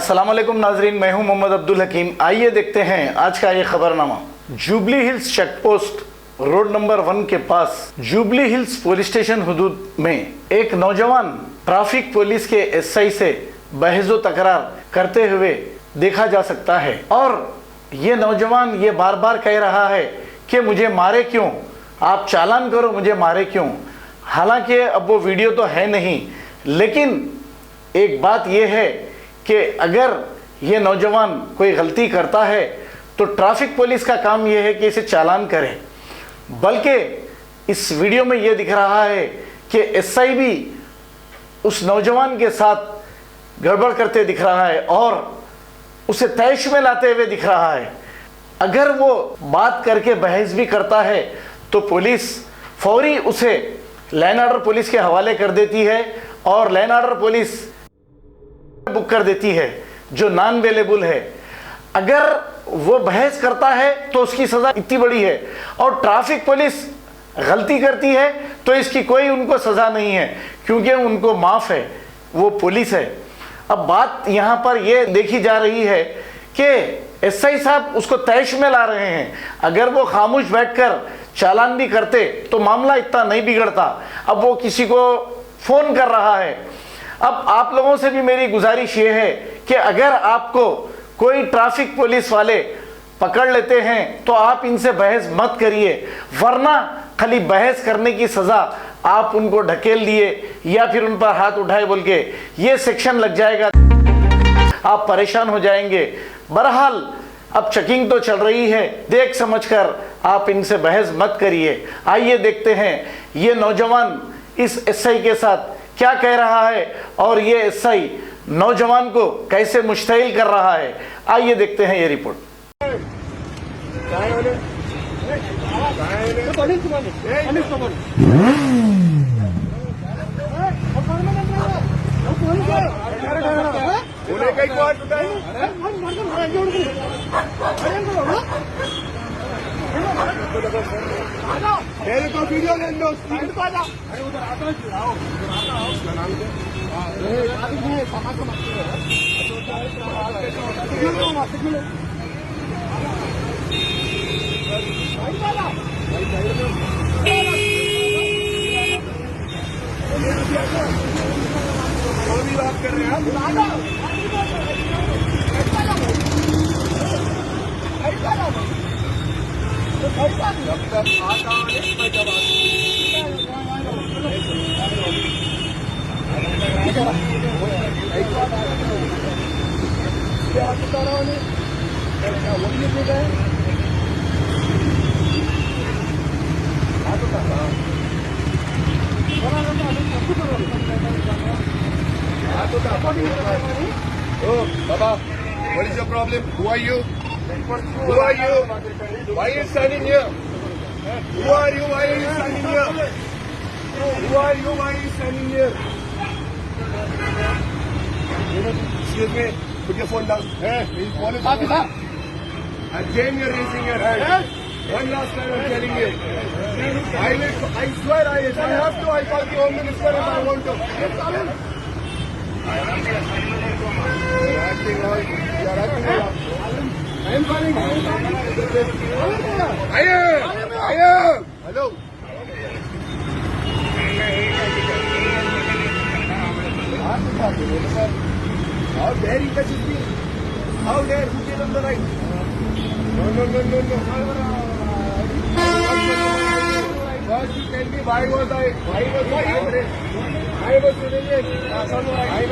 अस्सलाम वालेकुम नाजरीन, मैं हूं मोहम्मद अब्दुल हकीम। आइए देखते हैं आज का ये खबरनामा। Jubilee Hills check post road number 1 के पास जुबली हिल्स पुलिस स्टेशन हुदूद में एक नौजवान ट्रैफिक पुलिस के एसआई से बहस तकरार करते हुए देखा जा सकता है और ये नौजवान ये बार बार कह रहा है कि मुझे मारे क्यों, आप चालान करो, मुझे मारे क्यों। हालांकि अब वो वीडियो तो है नहीं, लेकिन एक बात यह है कि अगर ये नौजवान कोई गलती करता है तो ट्रैफिक पुलिस का काम यह है कि इसे चालान करे। बल्कि इस वीडियो में यह दिख रहा है कि एसआई भी उस नौजवान के साथ गड़बड़ करते दिख रहा है और उसे तैश में लाते हुए दिख रहा है। अगर वो बात करके बहस भी करता है तो पुलिस फौरी उसे लैंड ऑर्डर पुलिस के हवाले कर देती है और लैंड ऑर्डर पुलिस बुक कर देती है जो नॉन अवेलेबल है। अगर वो बहस करता है तो उसकी सज़ा इतनी बड़ी है और ट्रैफिक पुलिस गलती करती है तो इसकी कोई उनको सज़ा नहीं है, क्योंकि उनको माफ़ है, वो पुलिस है। अब बात यहाँ पर ये देखी जा रही है कि एसआई साहब उसको तैश में ला रहे हैं। अगर वो खामोश बैठकर चालान भी करते तो मामला इतना नहीं बिगड़ता। अब वो किसी को फ़ोन कर रहा है। अब आप लोगों से भी मेरी गुजारिश ये है कि अगर आपको कोई ट्रैफिक पुलिस वाले पकड़ लेते हैं तो आप इनसे बहस मत करिए, वरना खाली बहस करने की सज़ा आप उनको ढकेल दिए या फिर उन पर हाथ उठाए बोल के ये सेक्शन लग जाएगा, आप परेशान हो जाएंगे। बहरहाल अब चेकिंग तो चल रही है, देख समझकर आप इनसे बहस मत करिए। आइए देखते हैं ये नौजवान इस एसआई के साथ क्या कह रहा है और ये एसआई नौजवान को कैसे मुश्तइल कर रहा है। आइए देखते हैं ये रिपोर्ट। बात कर रहे हैं Oh, Baba, what is your problem? Who are you? Who are you? Why are you standing here? Who are you? Why are you standing here? Who are you? Why are you standing here? Excuse me, put your phone down. Again you're raising your hand. One last time I'm telling you. I swear if I have to, I'll call the Home Minister if I want to. You're acting all. I am calling. I am. Hello. How dare he touches me? How dare? Who gave him the right? No. First you tell me why was I arrested? I was civilian. I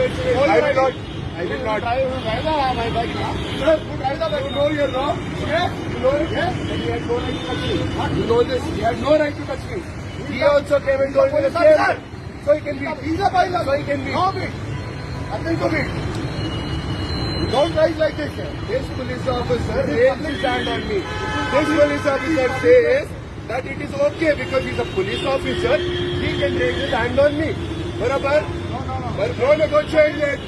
will not. You know you're wrong. You know it. He had no right to touch me. You know this. He had no right to touch me. He also came and told me the same. So he can be. So he can be. Nothing to be. Don't rise like this. This police officer raised his hand on me. This police officer says that it is okay because he's a police officer. He can raise his hand on me. Barabar? But no negotiation.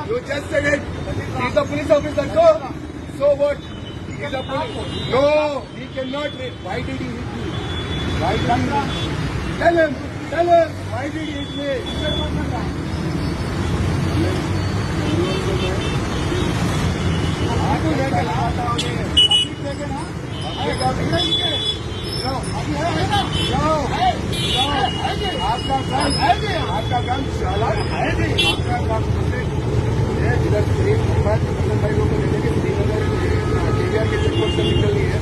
You just said it. He's a police officer. So what? He's a police. No, he cannot. Why did he hit me? Why did he hit me? Tell him. Why did he hit me? आपका काम शाला है नहीं, आपका काम भाई लोग को लेने के 3,000 के चक्कर से निकलनी है।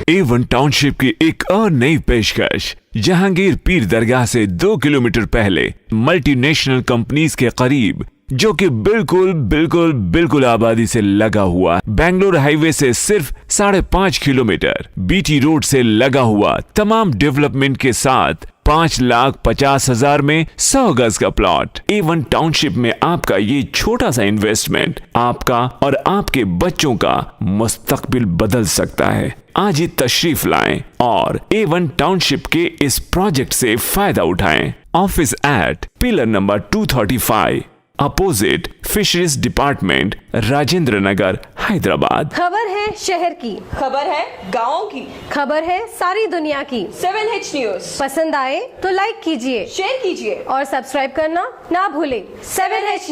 A1 टाउनशिप की एक और नई पेशकश। जहांगीर पीर दरगाह से 2 किलोमीटर पहले मल्टीनेशनल कंपनीज के करीब, जो कि बिल्कुल आबादी से लगा हुआ, बेंगलोर हाईवे से सिर्फ 5.5 किलोमीटर, बीटी रोड से लगा हुआ, तमाम डेवलपमेंट के साथ 5,50,000 में 100 गज का प्लॉट। A1 टाउनशिप में आपका ये छोटा सा इन्वेस्टमेंट आपका और आपके बच्चों का मुस्तकबिल बदल सकता है। आज ही तशरीफ लाएं और A1 टाउनशिप के इस प्रोजेक्ट से फायदा उठाएं। Office at pillar number 235, opposite fisheries department, Rajendra Nagar, Hyderabad. खबर है शहर की, खबर है गाँव की, खबर है सारी दुनिया की। 7H न्यूज पसंद आए तो लाइक कीजिए, शेयर कीजिए और सब्सक्राइब करना ना भूलें। 7H news.